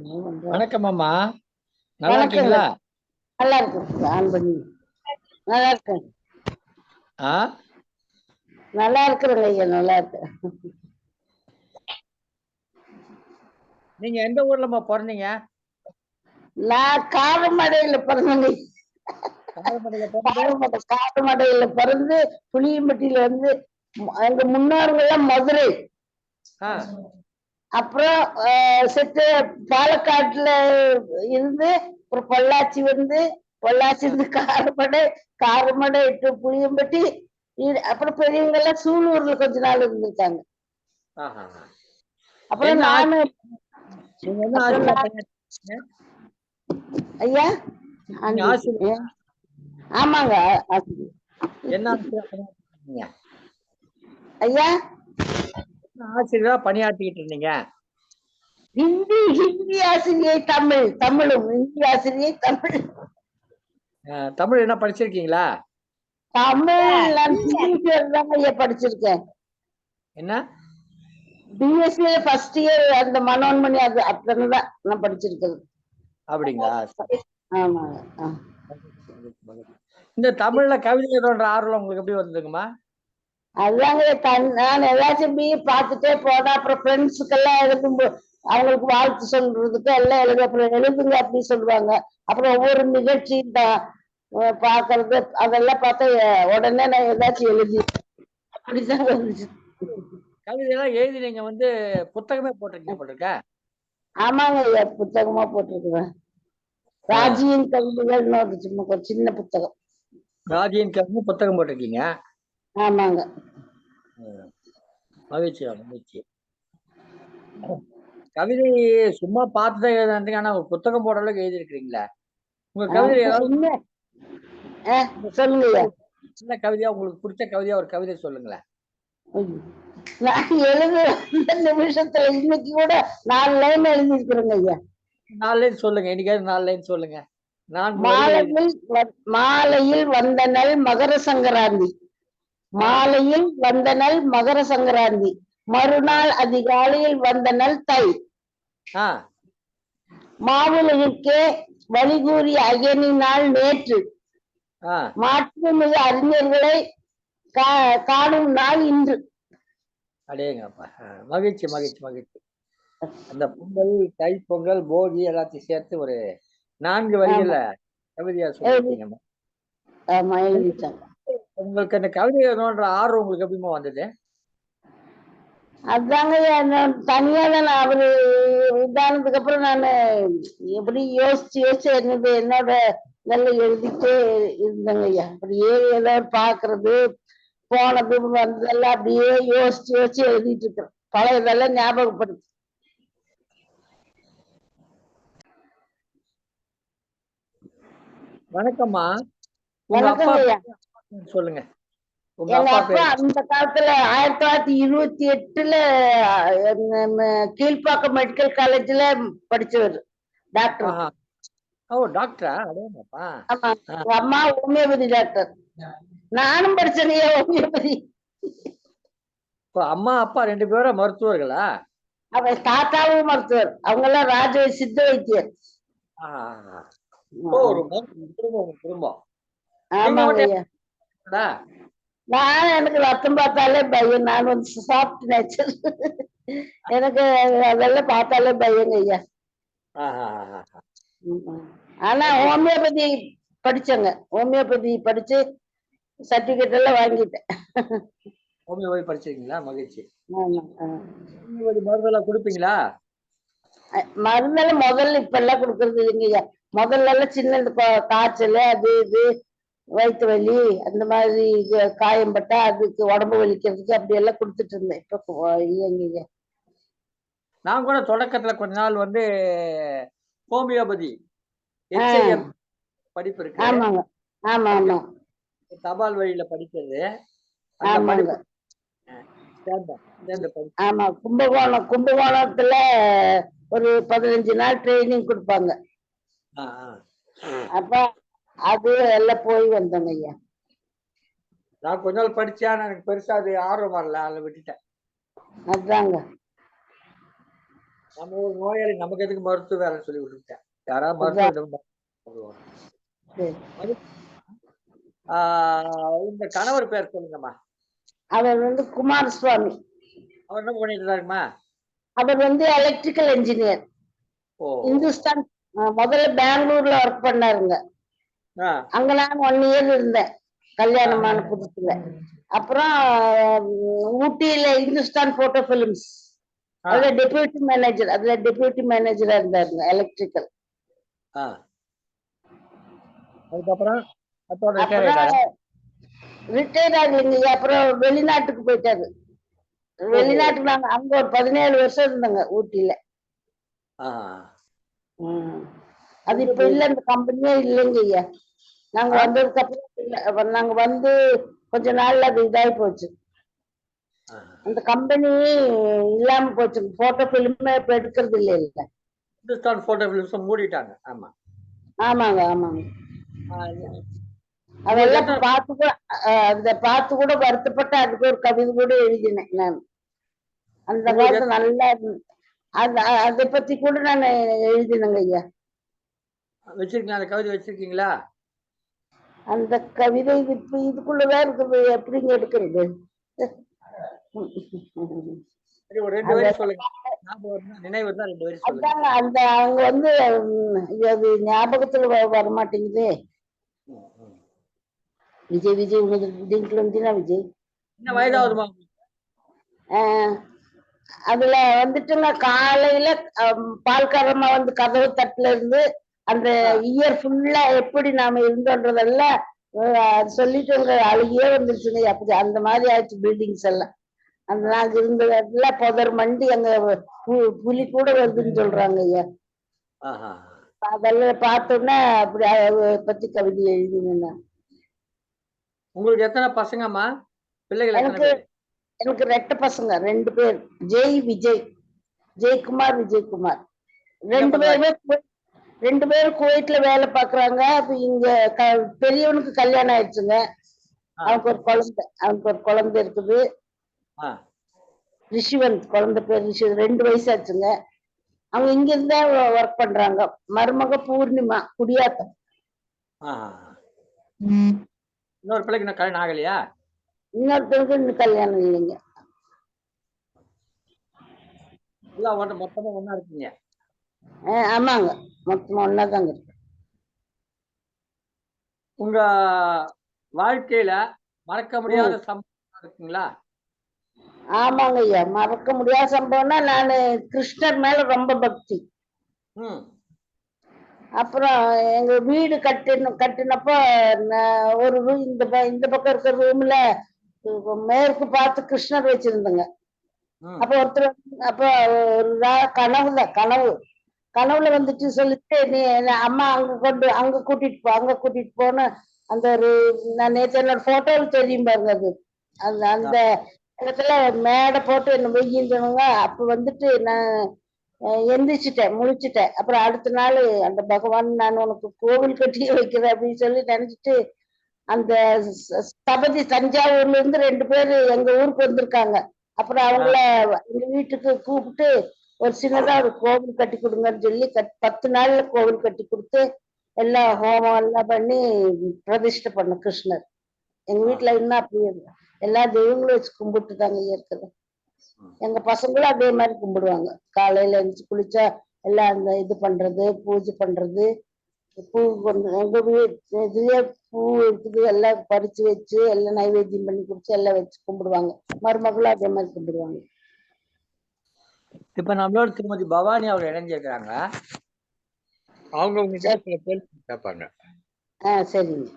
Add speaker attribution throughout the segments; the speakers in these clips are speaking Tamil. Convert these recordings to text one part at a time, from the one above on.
Speaker 1: வணக்கம் அம்மா. நல்லா
Speaker 2: வணக்கங்க.
Speaker 1: இருக்கீங்களா?
Speaker 2: நல்லா இருக்கு. ஆன் பண்ணி. நல்லா இருக்கேன்.
Speaker 1: ஆ
Speaker 2: நல்லா இருக்கிறேங்க ஐயா, நல்லா இருக்கேன்.
Speaker 1: நீங்க எந்த ஊர்லம்மா பிறந்தீங்க?
Speaker 2: நான் காரமடையில பிறந்தேங்க.
Speaker 1: காரமடையில பிறந்து
Speaker 2: காரமடையில பிறந்து புளியம்பட்டியில வந்து எங்க முன்னோர்கள் எல்லாம் மதுரை.
Speaker 1: ஆ
Speaker 2: அப்புறம் செத்து பாலக்காட்டுல இருந்து அப்புறம் பொள்ளாச்சி வந்து பொள்ளாச்சி இருந்து காரமடை, காரமடை to புளியம்பட்டி. அப்புறம் பெரியவங்க எல்லாம் சூலூர்ல கொஞ்ச நாள் இருந்திருக்காங்க.
Speaker 1: ஆஹா.
Speaker 2: அப்புறம்
Speaker 1: என்ன
Speaker 2: நானு
Speaker 1: நீங்க என்ன
Speaker 2: அப்புறம்
Speaker 1: ஆசிரியரா
Speaker 2: நான்
Speaker 1: பணியாற்றீங்க?
Speaker 2: ஐயா
Speaker 1: நீங்க ஆசிரியர்
Speaker 2: ஆமாங்க ஆசிரியர்.
Speaker 1: என்ன ஆசிரியரா பணியாற்றிருக்கீங்க?
Speaker 2: ஐயா
Speaker 1: என்ன ஆசிரியரா பணியாற்றிட்டு இருந்தீங்க?
Speaker 2: ஹிந்தி ஹிந்தி ஆசிரியை தமிழ், தமிழும் ஹிந்தி ஆசிரியை தமிழ்.
Speaker 1: தமிழ் என்ன படிச்சிருக்கீங்களா?
Speaker 2: தமிழ் நான் பிஎஸ்சி தான் ஐயா படிச்சிருக்கேன்.
Speaker 1: என்ன?
Speaker 2: பிஎஸ்சி ஃபர்ஸ்ட் இயர் அந்த மனோன்மணி அது அத்தனைதான் நான் படிச்சிருக்கேன்.
Speaker 1: அப்படிங்களா?
Speaker 2: ஆமாங்க.
Speaker 1: இந்த தமிழ்ல கவிதை எழுதுன்ற ஆர்வம் உங்களுக்கு எப்படி வந்ததுங்கம்மா?
Speaker 2: அதுதாங்க நான் ஏதாச்சும் பார்த்துட்டே போனா அப்புறம் ஃப்ரெண்ட்ஸுக்கெல்லாம் எழுதும்போது அவங்களுக்கு வாழ்த்து சொல்றதுக்கு எல்லாம் அப்புறம் எழுதுங்க அப்படின்னு சொல்லுவாங்க. அப்புறம் ஒவ்வொரு நிகழ்ச்சியும் பாக்குறது அதெல்லாம் பார்த்தா உடனே நான் ஏதாச்சும் எழுதி அப்படிதான் வந்துச்சு.
Speaker 1: கவிதையெல்லாம் எழுதி நீங்க வந்து புத்தகமே போட்டிருக்கீங்க போல இருக்க.
Speaker 2: ஆமாங்க ஐயா, புத்தகமா போட்டிருக்கிறேன். ராஜியின் கவிதைகள்னு ஒரு ஒரு சின்ன புத்தகம்.
Speaker 1: ராஜியின் கவிதை புத்தகம் போட்டிருக்கீங்க.
Speaker 2: ஆமாங்க.
Speaker 1: மகிழ்ச்சி மகிழ்ச்சி. கவிதை சும்மா பார்த்துதான் எழுதுறீங்க, ஆனா ஒரு புத்தகம் போடுற அளவுக்கு எழுதி இருக்கிறீங்களா? உங்க கவிதை ஏதாவது
Speaker 2: சொல்லுங்க.
Speaker 1: சின்ன கவிதையா உங்களுக்கு பிடிச்ச கவிதையா ஒரு கவிதை சொல்லுங்களேன்.
Speaker 2: நான் எழுத நிமிஷத்துல இன்னைக்கு கூட 4 லைன் எழுதி இருக்கிறேங்க ஐயா.
Speaker 1: 4 லைன் சொல்லுங்க. என்னைக்காவது 4 லைன் சொல்லுங்க.
Speaker 2: மாலையில் வந்த நல் மகர சங்கராந்தி. மாலையில் வந்த நல் மகர சங்கராந்தி. மறுநாள் அதிகாலையில் வந்த நல் தை. மாவுலகிற்கே வழிகூறி அயனினால் நேற்று. மாற்றுமிகு அறிஞர்களை காணும் நாள் இன்று.
Speaker 1: அடேங்கப்பா. மகிழ்ச்சி மகிழ்ச்சி மகிழ்ச்சி. அந்த பொங்கல், தை பொங்கல், போகி எல்லாத்தையும் சேர்த்து ஒரு 4 வரிகள்ல கவிதையா சொல்லிருக்கீங்க. உங்களுக்கு அந்த கவிதை எழுதணுன்ற ஆர்வம் உங்களுக்கு எப்படிமா வந்தது?
Speaker 2: அதாங்க தனியா தான் அவரு இதானதுக்கு அப்புறம் நான் எப்படி யோசிச்சு என்னோட நல்ல எழுதிட்டே இருந்தேங்க ஐயா. அப்படியே ஏதாவது பாக்குறது போனது வந்ததெல்லாம் அப்படியே யோசிச்சு எழுதிட்டு இருக்கிறேன். பழைய இதெல்லாம் ஞாபகப்படுத்து.
Speaker 1: வணக்கம்மா.
Speaker 2: வணக்கம் ஐயா.
Speaker 1: சொல்லுங்க.
Speaker 2: எங்க அப்பா அந்த காலத்துல 1928ல கீழ்ப்பாக்கம் மெடிக்கல் காலேஜ்ல படிச்சவர், டாக்டர்.
Speaker 1: டாக்டரா? அடேங்கப்பா.
Speaker 2: ஆமா. அம்மா ஹோமியோபதி டாக்டர். நானும் படிச்சேன் ஹோமியோபதி.
Speaker 1: அம்மா அப்பா 2 பேரும் மருத்துவர்களா?
Speaker 2: அவ தாத்தாவும் மருத்துவர். அவங்க எல்லாம் ராஜ சித்த வைத்தியர்.
Speaker 1: குடும்பம்.
Speaker 2: ஆமாங்க ஐயா. நான் எனக்கு ரத்தம் பார்த்தாலே பயம். நான் வந்து சாஃப்ட் நேச்சர். எனக்கு அதெல்லாம் பார்த்தாலே பயங்க ஐயா. ஆனா ஹோமியோபதி படிச்சேங்க. ஹோமியோபதி படிச்சு சர்டிபிகேட் எல்லாம் வாங்கிட்டேன்.
Speaker 1: ஹோமியோபதி படிச்சிருக்கீங்களா? மகிழ்ச்சி. ஹோமியோபதி மருந்தெல்லாம் கொடுப்பீங்களா?
Speaker 2: மருந்தெல்லாம் முதல்ல இப்ப எல்லாம் கொடுக்கறது இல்லைங்கய்யா. முதல்ல எல்லாம் சின்ன காய்ச்சல் அது இது வயிற்று வலி அந்த மாதிரி காயம் பட்டா அதுக்கு உடம்பு வலிக்கிறதுக்கு அப்படி எல்லாம் கொடுத்துட்டு இருந்தேன். இப்ப இல்லைங்கய்யா.
Speaker 1: நான் கூட தொடக்கத்துல கொஞ்ச நாள் வந்து ஹோமியோபதி படிப்பு இருக்கு.
Speaker 2: ஆமாங்க. ஆமா ஆமா.
Speaker 1: தபால் வழியில படிக்கிறது.
Speaker 2: ஆமாங்க. ஆமா. கும்பகோணத்துல ஒரு 15 நாள் ட்ரைனிங் கொடுப்பாங்க. அப்ப அது எல்லாம் போய் வந்தோங்க ஐயா.
Speaker 1: நான் கொஞ்ச நாள் படிச்சேன், எனக்கு பெருசா அது ஆர்வம் வரல, அதை விட்டுட்டேன்.
Speaker 2: அதாங்க.
Speaker 1: நம்ம ஒரு நோயாளி நமக்கு எதுக்கு மருத்துவ வேலைன்னு சொல்லி விட்டுட்டேன். யாராவது
Speaker 2: அதான்.
Speaker 1: மருத்துவ
Speaker 2: சரி.
Speaker 1: உங்க கணவர் பேர் சொல்லுங்கம்மா.
Speaker 2: அவர் குமாரசுவாமி.
Speaker 1: அவர் என்ன பண்ணிட்டு இருக்காருமா?
Speaker 2: அவர் எலக்ட்ரிக்கல் என்ஜினியர்.
Speaker 1: ஓ.
Speaker 2: இந்துஸ்தான். முதல்ல பெங்களூர்ல ஒர்க் பண்ணாருங்க.
Speaker 1: ஆ.
Speaker 2: அங்க நான் 1 இயர் இருந்தேன் கல்யாணமான புதுசுல. அப்புறம் ஊட்டியில இந்துஸ்தான் போட்டோ பிலிம்ஸ் அதுல டெபியூட்டி மேனேஜரா இருந்தாருங்க எலக்ட்ரிக்கல்.
Speaker 1: அதுக்கப்புறம்
Speaker 2: அப்புறம் ரிட்டையர் ஆகலைங்க. அப்புறம் வெளிநாட்டுக்கு போயிட்டாரு. வெளிநாட்டுக்கு நாங்க அங்க ஒரு 17 வருஷம் இருந்தோங்க ஊட்டியில. அது இப்ப இல்ல, இந்த கம்பெனியே இல்லைங்க ஐயா. நாங்க வந்ததுக்கு அப்புறம் இல்ல. நாங்க வந்து கொஞ்ச நாள்ல அது இதாகி போச்சு. அந்த கம்பெனி இல்லாம போச்சு. போட்டோ பிலிமே இப்ப எடுக்கிறது இல்ல.
Speaker 1: இந்துஸ்தான் போட்டோ பிலிம்ஸ் மூடிட்டாங்க. ஆமா,
Speaker 2: ஆமாங்க ஆமாங்க. அதெல்லாம் பார்த்து கூட அந்த பார்த்து கூட வருத்தப்பட்டு அதுக்கு ஒரு கவிதை கூட எழுதினேன் நான். அந்த காலத்து நல்லா அதை பத்தி கூட நான் எழுதினேங்க ஐயா.
Speaker 1: வச்சிருக்கீங்க? அந்த கவிதை வச்சிருக்கீங்களா?
Speaker 2: அந்த கவிதை இப்ப இதுக்குள்ளதான் இருக்குது. எப்படிங்க எடுக்கிறது? அதாங்க அந்த அவங்க அது ஞாபகத்துல வரமாட்டேங்குது. விஜய் விஜய் விஜய் விஜய்
Speaker 1: என்ன வயதாகுதுமா?
Speaker 2: அதுல வந்துட்டுங்க காலையில பால்காரம்மா கதவு தட்டுல இருந்து அந்த இயர் ஃபுல்லா எப்படி நாம இருந்தோன்றதெல்லாம் சொல்லிட்டு அழுகியே வந்துருச்சுங்க. அப்படி அந்த மாதிரி ஆயிடுச்சு பில்டிங்ஸ் எல்லாம். அந்த நாங்க இருந்தது எல்லாம் புதர் மண்டி அங்க புலி கூட வருதுன்னு சொல்றாங்க ஐயா. அதெல்லாம் பார்த்தோன்னா அப்படி பத்தி கவிதை எழுதினேன்.
Speaker 1: உங்களுக்கு எத்தனை பசங்கம்மா? பிள்ளைகள்?
Speaker 2: எனக்கு 2 பசங்க, 2 பேர். ஜெயக்குமார் விஜயகுமார். 2 பேரும் குவைட்ல வேலை பாக்குறாங்க. அப்ப இங்க பெரியவனுக்கு கல்யாணம் ஆயிடுச்சுங்க. அவனுக்கு ஒரு குழந்தை இருக்குது. ரிஷிவந்த் குழந்தை பேர் ரிஷிவந்த். 2 வயசு ஆச்சுங்க. அவங்க இங்க இருந்தா ஒர்க் பண்றாங்க. மருமக பூர்ணிமா குடியாத்தம்.
Speaker 1: இன்னொரு பிள்ளைக்கு இன்னும் கல்யாணம் ஆகலையா?
Speaker 2: இன்னொருத்தருக்கு இன்னும் கல்யாணம் இல்லைங்க.
Speaker 1: மொத்தமா ஒண்ணா இருக்கீங்க?
Speaker 2: ஆமாங்க, மொத்தமா ஒன்னாதாங்க இருக்கு.
Speaker 1: உங்க வாழ்க்கையில மறக்க முடியாத சம்பவம் இருக்குங்களா?
Speaker 2: ஆமாங்க ஐயா, மறக்க முடியாத சம்பவம்னா நானு கிருஷ்ணர் மேல ரொம்ப பக்தி. அப்புறம் எங்க வீடு கட்டினப்போ ஒரு ரூம் இந்த பக்கம் இருக்கிற ரூம்ல மேற்கு பார்த்து கிருஷ்ணர் வச்சிருந்தங்க. அப்ப ஒருத்தர் அப்ப ஒரு கனவுல வந்துட்டு சொல்லிட்டு, நீ அம்மா அங்க கூட்டிட்டு போன அந்த ஒரு நான் நேற்று என்னோட போட்டோல தெரியும் பாருங்க. அது அந்த அந்த இடத்துல மேடை போட்டு என்ன வெய்யின்றவங்க. அப்ப வந்துட்டு நான் எந்திரிச்சிட்டேன், முழிச்சிட்டேன். அப்புறம் அடுத்த நாள் அந்த பகவான் நான் உனக்கு கோவில் கட்டி வைக்கிறேன் அப்படின்னு சொல்லி நினைச்சிட்டு அந்த ஸ்தபதி தஞ்சாவூர்ல இருந்து 2 பேரு எங்க ஊருக்கு வந்திருக்காங்க. அப்புறம் அவங்கள எங்க வீட்டுக்கு கூப்பிட்டு ஒரு சின்னதா ஒரு கோவில் கட்டி கொடுங்கன்னு சொல்லி 10 நாள்ல கோவில் கட்டி கொடுத்து எல்லாம் ஹோமம் எல்லாம் பண்ணி பிரதிஷ்டை பண்ண கிருஷ்ணர். எங்க வீட்டுல இன்னும் அப்படியே எல்லா தெய்வங்களும் வச்சு கும்பிட்டு தாங்க இருக்குது. எங்க பசங்களும் அதே மாதிரி கும்பிடுவாங்க. காலையில எழுந்துச்சு குளிச்சா எல்லாம் அந்த இது பண்றது, பூஜை பண்றது, பூ எங்க இதுலயே பூ இருக்குது, எல்லாம் பறிச்சு வச்சு எல்லாம் நைவேத்தியம் பண்ணி குடிச்சு எல்லாம் வச்சு கும்பிடுவாங்க. மருமகளும் அதே மாதிரி கும்பிடுவாங்க.
Speaker 1: இப்ப நம்மளோட திருமதி பவானி அவங்க இணைஞ்சிருக்கிறாங்க. அவங்க உங்ககிட்ட சில கேள்வி கேட்பாங்க.
Speaker 2: சரிங்க.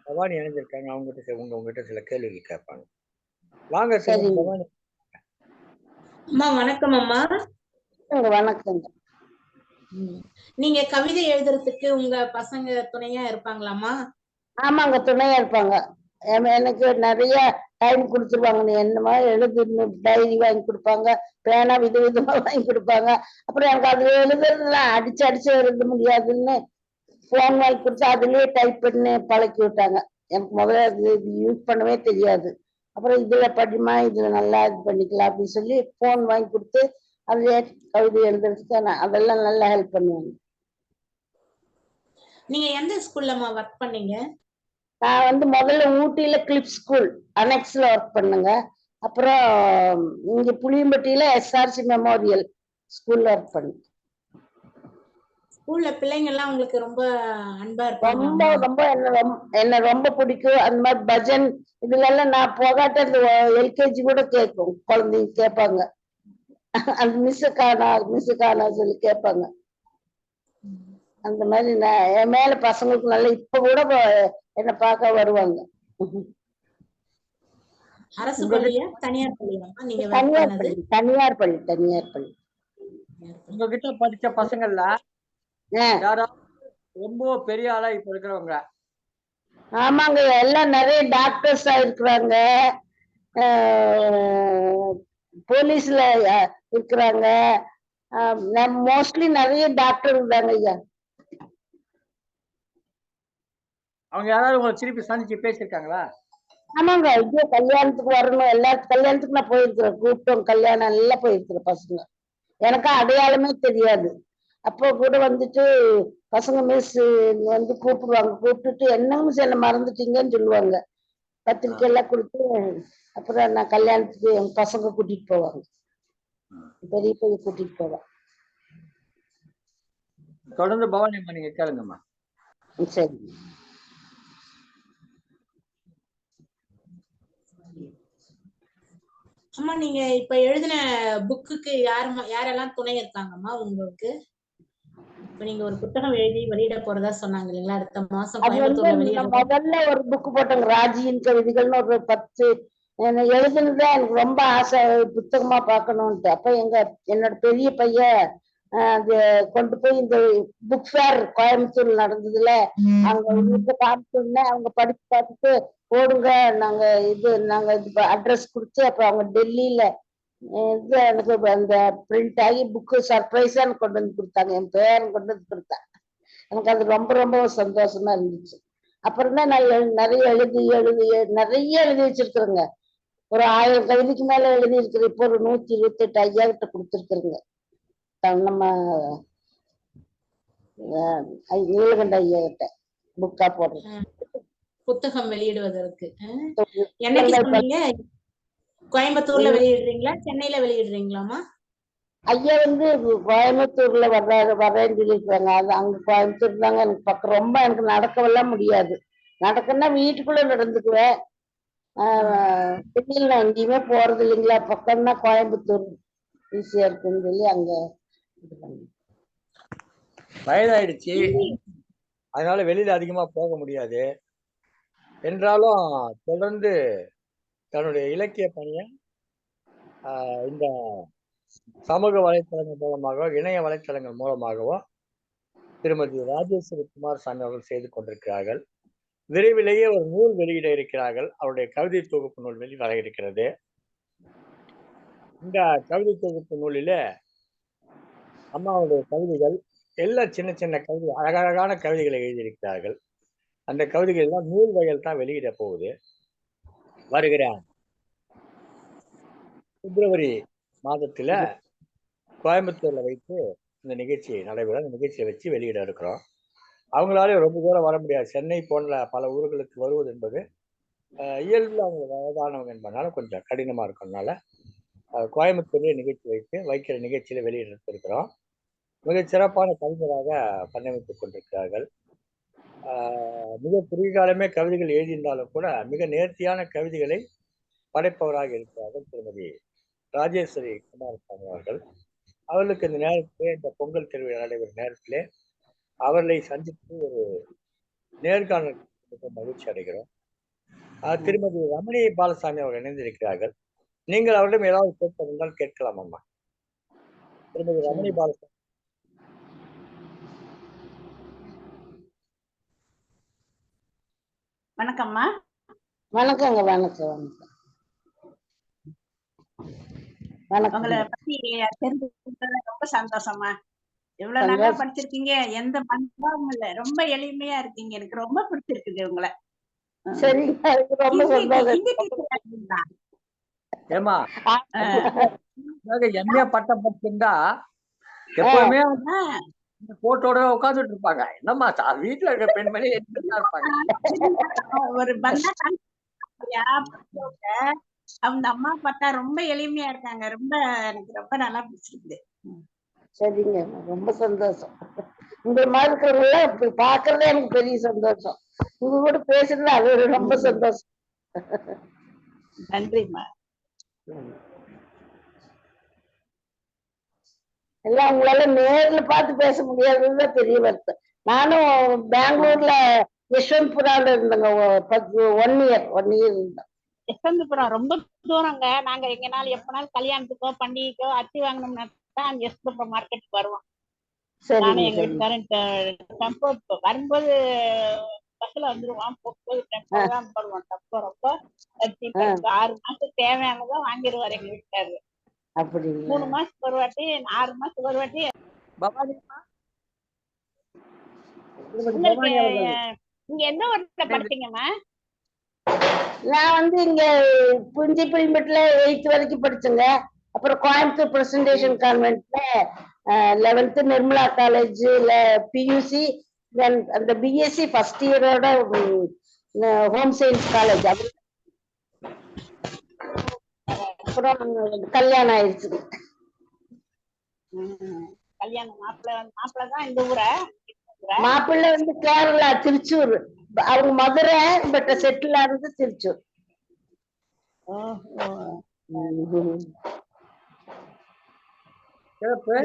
Speaker 1: பவானி இணைஞ்சிருக்காங்க. உங்ககிட்ட சில கேள்வி கேட்பாங்க. வாங்க பவானி.
Speaker 3: அம்மா வணக்கம். அம்மா
Speaker 2: வணக்கங்க.
Speaker 3: நீங்க கவிதை எழுதுறதுக்கு உங்க பசங்க துணையா இருப்பாங்களாமா?
Speaker 2: ஆமாங்க, துணையா இருப்பாங்க. எனக்கு நிறைய டைம் கொடுத்துருவாங்க. நீ என்னமா எழுது, டைரி வாங்கி கொடுப்பாங்க, பேனா விதவிதமா வாங்கி கொடுப்பாங்க. அப்புறம் எனக்கு அதுல எழுதுறதுலாம் அடிச்சு எழுத முடியாதுன்னு போன் வாங்கி கொடுத்து அதுலயே டைப் பண்ணி பழக்கி விட்டாங்க. எனக்கு முதல்ல அது யூஸ் பண்ணவே தெரியாது. அப்புறம் இதுல படிமா, இதுல நல்லா இது பண்ணிக்கலாம் அப்படின்னு சொல்லி போன் வாங்கி கொடுத்து அதுல கவிதை எழுதுறதுக்கு அதெல்லாம் நல்லா ஹெல்ப் பண்ணுவாங்க.
Speaker 3: நீங்க எந்த ஸ்கூல்லம்மா ஒர்க் பண்ணீங்க?
Speaker 2: நான் முதல்ல ஊட்டியில கிளிப் ஸ்கூல் அனெக்ஸ்ல ஒர்க் பண்ணுங்க. அப்புறம் இங்க புளியம்பட்டியில எஸ்ஆர்சி மெமோரியல் ஸ்கூல்ல ஒர்க் பண்ணேன்.
Speaker 3: ஸ்கூல்ல பிள்ளைங்க எல்லாம் உங்களுக்கு ரொம்ப அன்பா
Speaker 2: ரொம்ப
Speaker 3: இருப்பாங்களாம்மா?
Speaker 2: ரொம்ப என்ன ரொம்ப பிடிக்கும். அந்த மாதிரி பஜன் இதுல எல்லாம் நான் போகாட்ட அந்த எல்கேஜி கூட கேட்கும், குழந்தைங்க கேட்பாங்க. அந்த மிஸ் காணா சொல்லி கேட்பாங்க. அந்த மாதிரி என் மேல பசங்களுக்கு நல்லா இப்ப கூட என்ன பார்க்க வருவாங்க.
Speaker 3: அரசு பள்ளியா தனியார் பள்ளியாம்மா நீங்க ஒர்க்
Speaker 2: தனியார்
Speaker 3: பண்ணது?
Speaker 2: பள்ளி, தனியார் பள்ளி, தனியார் பள்ளி.
Speaker 1: உங்ககிட்ட படிச்ச பசங்கள்ல யாராவது ரொம்ப பெரிய ஆளா இப்ப இருக்கிறவங்க?
Speaker 2: ஆமாங்க, எல்லாம் நிறைய டாக்டர்ஸா இருக்கிறாங்க, போலீஸ்ல இருக்கிறாங்க. மோஸ்ட்லி நிறைய டாக்டர் இருந்தாங்க ஐயா.
Speaker 1: அவங்க யாராவது உங்களை திருப்பி சந்திச்சு பேசியிருக்காங்களா?
Speaker 2: ஆமாங்க ஐயோ, கல்யாணத்துக்கு வரணும், எல்லா கல்யாணத்துக்கு நான் போயிருக்கிறேன், கூட்டம் கல்யாணம் எல்லாம் போயிருக்கிறேன். பசங்க எனக்கு அடையாளமே தெரியாது. அப்போ கூட வந்துட்டு பசங்க மிஸ் கூப்பிடுவாங்க, கூப்பிட்டுட்டு என்ன மிஸ் என்ன மறந்துட்டீங்கன்னு சொல்லுவாங்க. பத்திரிக்கை எல்லாம் கொடுத்து அப்புறம் நான் கல்யாணத்துக்கு என் பசங்க கூட்டிட்டு போவாங்க, பெரிய பெரிய கூட்டிட்டு போவாங்க.
Speaker 1: தொடர்ந்து பவானி அம்மா நீங்க கேளுங்கம்மா.
Speaker 2: சரி.
Speaker 3: அம்மா நீங்க இப்ப எழுதின புக்குக்கு யாரெல்லாம் துணை இருக்காங்கம்மா உங்களுக்கு? இப்ப நீங்க ஒரு புத்தகம் எழுதி வெளியிட போறதா சொன்னாங்க இல்லைங்களா? அடுத்த மாசம் கோயம்புத்தூர்ல வெளியிட.
Speaker 2: முதல்ல ஒரு புக் போட்டோங்க, ராஜியின் கவிதைகள்னு ஒரு 10 எழுதுனதுதான் எனக்கு ரொம்ப ஆசை, புத்தகமா பார்க்கணும்ட்டு. அப்ப என்னோட பெரிய பையன் அது கொண்டு போய் இந்த புக் ஃபேர் கோயம்புத்தூர்ல நடந்ததுல அங்க காமிச்சிருந்தேன். அவங்க படிச்சு பார்த்துட்டு போடுங்க, நாங்க அட்ரஸ் கொடுத்து அப்ப அவங்க டெல்லியில இது எனக்கு அந்த பிரிண்ட் ஆகி புக்கு சர்ப்ரைஸா எனக்கு கொண்டு வந்து கொடுத்தாங்க, என் பேரன் கொண்டு வந்து கொடுத்தாங்க. எனக்கு அது ரொம்ப ரொம்ப சந்தோஷமா இருந்துச்சு. அப்புறம் தான் நான் நிறைய எழுதி வச்சிருக்கிறேங்க. ஒரு 1000 கவிதைக்கு மேல எழுதி இருக்கிறேன். இப்போ ஒரு 128 ஐயா கிட்ட கொடுத்துருக்குறேங்க. நம்ம நீலகண்ட ஐயா கிட்ட புக்கா போடுறேன்,
Speaker 3: புத்தகம் வெளியிடுவதற்கு. என்னைக்கு சொன்னீங்க? கோயம்புத்தூர்ல வெளியிடுறீங்களா, சென்னையில வெளியிடுறீங்களாமா?
Speaker 2: ஐயா கோயம்புத்தூர்ல வர்றேன்னு சொல்லியிருக்காங்க. அது அங்க கோயம்புத்தூர் தாங்க எனக்கு பக்கம். ரொம்ப எனக்கு நடக்கவெல்லாம் முடியாது. நடக்கன்னா வீட்டுக்குள்ள நடந்துக்குவேன். வெளியில் நான் எங்கேயுமே போறது இல்லைங்களா, பக்கம்னா கோயம்புத்தூர் ஈஸியா இருக்குன்னு சொல்லி அங்க இது பண்ணேன்.
Speaker 1: வயதாயிடுச்சு, அதனால வெளியில அதிகமா போக முடியாது. என்றாலும் தொடர்ந்து தன்னுடைய இலக்கிய பணியை இந்த சமூக வலைத்தளங்கள் மூலமாகவோ இணைய வலைத்தளங்கள் மூலமாகவோ திருமதி ராஜேஸ்வரி குமாரசாமி அவர்கள் செய்து கொண்டிருக்கிறார்கள். விரைவிலேயே ஒரு நூல் வெளியிட இருக்கிறார்கள். அவருடைய கவிதை தொகுப்பு நூல் வர இருக்கிறது. இந்த கவிதை தொகுப்பு நூலில அம்மாவுடைய கவிதைகள் எல்லாம் சின்ன சின்ன கவிதை, அழகழகான கவிதைகளை எழுதியிருக்கிறார்கள். அந்த கவிதைகள் எல்லாம் நூல் வகையில் தான் வெளியிட போகுது. வருகிற பிப்ரவரி மாதத்துல கோயம்புத்தூர்ல வைத்து இந்த நிகழ்ச்சி நடைபெறும். அந்த நிகழ்ச்சியை வச்சு வெளியிட இருக்கிறோம். அவங்களால ரொம்ப தூரம் வர முடியாது. சென்னை போன்ற பல ஊர்களுக்கு வருவது என்பது இயல்புல அவங்க வயதானவங்க என்பதனால கொஞ்சம் கடினமா இருக்கிறதுனால கோயம்புத்தூர்லேயே நிகழ்ச்சி வைக்கிற நிகழ்ச்சியில வெளியிட்டு இருக்கிறோம். மிகச் சிறப்பான கவிஞராக பண்ணமைத்துக் கொண்டிருக்கிறார்கள். மிக குறுகிய காலமே கவிதைகள் எழுதியிருந்தாலும் கூட மிக நேர்த்தியான கவிதைகளை படைப்பவராக இருக்கிறார்கள் திருமதி ராஜேஸ்வரி குமாரசாமி அவர்கள். அவர்களுக்கு இந்த நேரத்திலே, இந்த பொங்கல் திருவிழா நடைபெறும் நேரத்திலே அவர்களை சந்தித்து ஒரு நேர்காணல் மகிழ்ச்சி அடைகிறோம். திருமதி ரமணி பாலசாமி அவர்கள் இணைந்திருக்கிறார்கள். நீங்கள் அவரிடம் ஏதாவது கேட்பதால் கேட்கலாம் அம்மா. திருமதி ரமணி பாலசாமி.
Speaker 4: வணக்கம்மா.
Speaker 2: வணக்கங்க. வணக்கம்.
Speaker 4: உங்களை பத்தி தெரிஞ்சுக்கிட்டதுல ரொம்ப சந்தோஷமா. இவ்வளவு நல்லா படிச்சிருக்கீங்க, எந்த மனப்பாவும் இல்ல, ரொம்ப எளிமையா இருக்கீங்க, எனக்கு ரொம்ப பிடிச்சிருக்குது உங்களை.
Speaker 2: சரிங்க, ரொம்ப சந்தோஷம்.
Speaker 1: ஏமா எம்ஏ பட்டம் படிச்சிருந்தா எப்பவுமே போட்டோட உட்காந்துட்டு இருப்பாங்க. என்னம்மா வீட்டுல இருக்க பெண்மணி என்ன இருப்பாங்க.
Speaker 4: ஒரு பந்தா அவங்க அம்மா பார்த்தா ரொம்ப எளிமையா இருக்காங்க. ரொம்ப எனக்கு ரொம்ப நல்லா பிடிச்சிருக்கு.
Speaker 2: சரிங்க, ரொம்ப சந்தோஷம். உங்க மாதிரி இருக்கிறவங்கள இப்படி பாக்குறதே எனக்கு பெரிய சந்தோஷம். உங்க கூட பேசுறது அது ரொம்ப சந்தோஷம்.
Speaker 4: நன்றிம்மா.
Speaker 2: எல்லாம் உங்களால நேர்ல பார்த்து பேச முடியாததுதான் பெரிய வருத்தம். நானும் பெங்களூர்ல யஷ்வந்த்புரால இருந்தேங்க. 1 இயர் இருந்தேன்.
Speaker 4: யஷ்வந்த்புரம் ரொம்ப தூரங்க. நாங்க எங்கனாலும் எப்பனாலும் கல்யாணத்துக்கோ பண்டிகைக்கோ அரிசி வாங்கணும்னா தான் யஷ்வந்த்புரம் மார்க்கெட்டுக்கு வருவோம். நானும் எங்க வீட்டுக்காரன் வரும்போது பஸ்ல வந்துருவோம், போகும்போது டெம்போ தான் போடுவோம். டெம்போ ரொம்ப 6 மாசத்துக்கு தேவையானதான் வாங்கிடுவாரு எங்க வீட்டுக்காரரு.
Speaker 2: அப்படி
Speaker 4: 3 மாசத்துக்கு ஒரு வாட்டி, 6 மாசத்துக்கு ஒரு வாட்டி. உங்களுக்கு நீங்க எந்த ஊர்ல படிச்சீங்கம்மா?
Speaker 2: நான் இங்க புஞ்சிப்பிள்ளிமேட்டுல 8th வரைக்கும் படிச்சேங்க. அப்புறம் கோயம்புத்தூர் பிரசன்டேஷன் கான்வென்ட்ல 11th நிர்மலா காலேஜ்ல பியூசி, அந்த பிஎஸ்சி ஃபர்ஸ்ட் இயரோட ஹோம் சயின்ஸ் காலேஜ். அப்புறம் கல்யாணம் ஆயிடுச்சு.
Speaker 4: கல்யாணம் மாப்பிள்ளை தான் இந்த ஊர.
Speaker 2: மாப்பிள்ளை கேரளா திருச்சூர். அவங்க மதுரை, பட் செட்டில் ஆனது திருச்சூர்.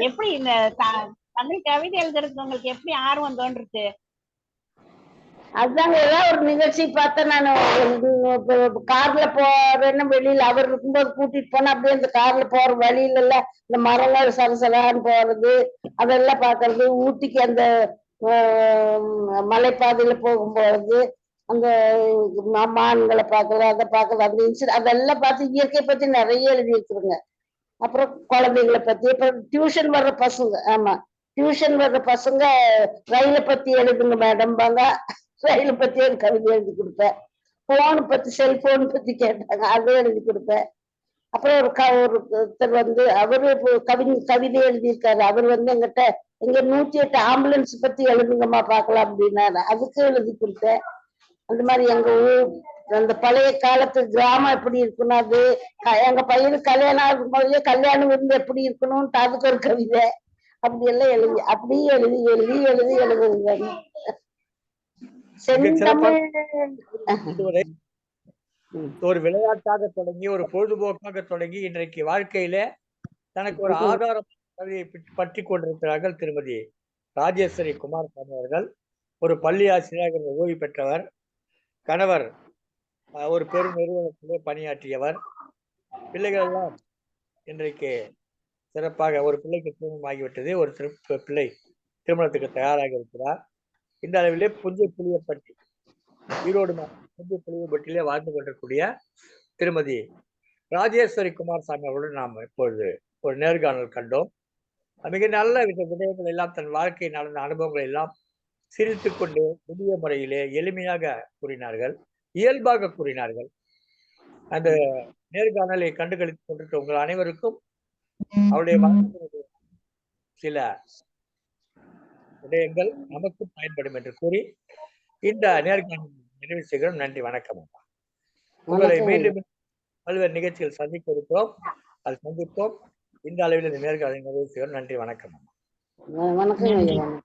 Speaker 4: எப்படி இந்த தமிழ் கவிதை எழுதுறது உங்களுக்கு எப்படி ஆர்வம் தோன்றுச்சு?
Speaker 2: அதுதாங்க, ஏதாவது ஒரு நிகழ்ச்சி பார்த்தா நான் கார்ல போறேன்னு வெளியில அவர் இருக்கும்போது கூட்டிட்டு போனா அப்படியே அந்த கார்ல போற வழியில எல்லாம் இந்த மரங்கள் சரசரான்னு போறது அதெல்லாம் பாக்குறது. ஊட்டிக்கு அந்த மலைப்பாதையில போகும்போது அந்த மான்களை பாக்குறது, அதை பாக்குறது, அந்த இன்சிடென்ட் அதெல்லாம் பார்த்து இயற்கை பத்தி நிறைய எழுதி இருக்குதுங்க. அப்புறம் குழந்தைங்களை பத்தி, அப்புறம் டியூஷன் வர்ற பசங்க, ஆமா டியூஷன் வர்ற பசங்க ரயிலை பத்தி எழுதுங்க மேடம் பாங்க, ரயிலை பத்தி ஒரு கவிதை எழுதி கொடுப்பேன். போன் பத்தி, செல்போன் பத்தி கேட்டாங்க, அதை எழுதி கொடுப்பேன். அப்புறம் ஒருத்தர் அவரு கவிதை எழுதியிருக்காரு. அவர் எங்கிட்ட எங்க 108 ஆம்புலன்ஸ் பத்தி எழுதுங்கம்மா பாக்கலாம் அப்படின்னாரு. அதுக்கு எழுதி கொடுத்தேன். அந்த மாதிரி எங்க ஊர் அந்த பழைய காலத்து கிராமம் எப்படி இருக்கணும், அது எங்க பையனுக்கு கல்யாணம் ஆகும் போதே கல்யாணம் இருந்து எப்படி இருக்கணும்னு அதுக்கு ஒரு கவிதை அப்படி எல்லாம் எழுதுங்க. செந்தமிழ்
Speaker 1: ஒரு விளையாட்டாக தொடங்கி ஒரு பொழுதுபோக்காக தொடங்கி இன்றைக்கு வாழ்க்கையில தனக்கு ஒரு ஆதாரம் பற்றி கொண்டிருக்கிறார்கள் திருமதி ராஜேஸ்வரி குமாரசாமி அவர்கள். ஒரு பள்ளி ஆசிரியராக ஓய்வு பெற்றவர், கணவர் ஒரு பெரும் நிறுவனத்திலே பணியாற்றியவர், பிள்ளைகள் எல்லாம் இன்றைக்கு சிறப்பாக, ஒரு பிள்ளைக்கு திருமணமாகிவிட்டது, ஒரு பிள்ளை திருமணத்துக்கு தயாராக இருக்கிறார். இந்த அளவிலே புஞ்சை புளியப்பட்டி, ஈரோடு புஞ்சை புளியப்பட்டியிலே வாழ்ந்து கொண்டிருக்கூடிய திருமதி ராஜேஸ்வரி குமாரசாமி அவர்களுடன் நாம் இப்பொழுது ஒரு நேர்காணல் கண்டோம். மிக நல்ல விடயங்கள் எல்லாம், தன் வாழ்க்கை நடந்த அனுபவங்களை எல்லாம் சிரித்து கொண்டு புதிய முறையிலே எளிமையாக கூறினார்கள், இயல்பாக கூறினார்கள். அந்த நேர்காணலை கண்டுகளித்துக் கொண்டிருக்க உங்கள் அனைவருக்கும் அவருடைய சில விடயங்கள் நமக்கு பயன்படும் என்று கூறி இந்த நேர்காணல் நிறைவு செய்கிறோம். நன்றி, வணக்கம். உங்களை மீண்டும் பல்வேறு நிகழ்ச்சிகள் சந்திக்க இருக்கிறோம், அது சந்திப்போம். இந்த அளவில் இந்த நேர்காணலை நிறைவு செய்கிறோம். நன்றி, வணக்கம்.
Speaker 2: வணக்கம்.